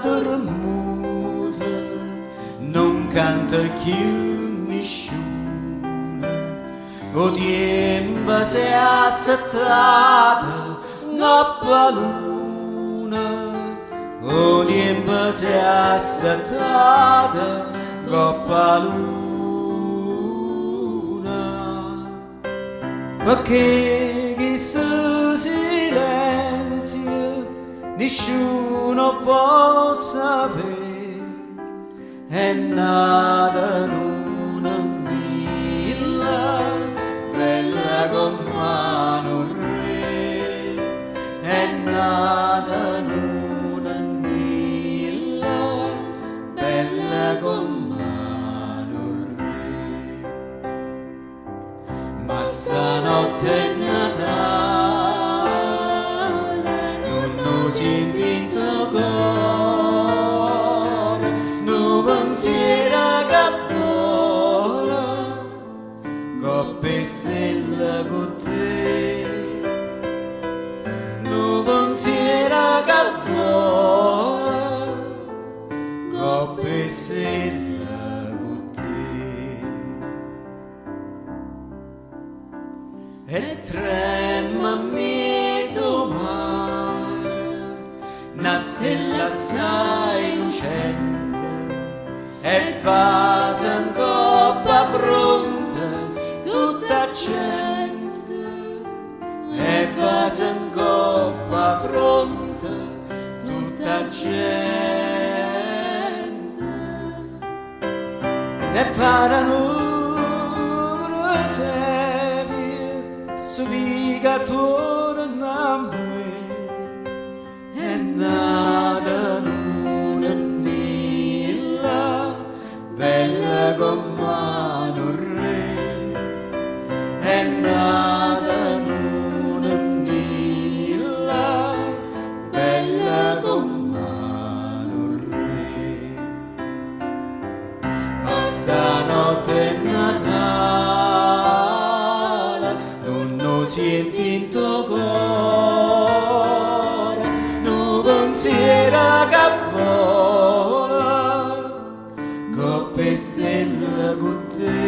dormuta, non canta più nessuno. O tempo si è assettata ngoppa luna, o tempo si è assettata ngoppa luna. Perché questo silenzio nessuno può sapere, è nata una milla bella come un re, è nata una milla bella come un re. Ma stanotte è Natale, non senti in tuo cuore, non pensiero che vola, coppe stelle con te, non pensiero che vola, coppe stelle con te. E trema mezzo mare, una stella assai lucente, e passa in coppa fronte tutta gente, e passa in coppa fronte tutta gente, e parano viga torna a me, è nata una milla bella come un re, è nata una milla bella come un re. Ma stanotte è Natale, non senti in tuo cuore, non pensiero che vola, coppe stelle con te.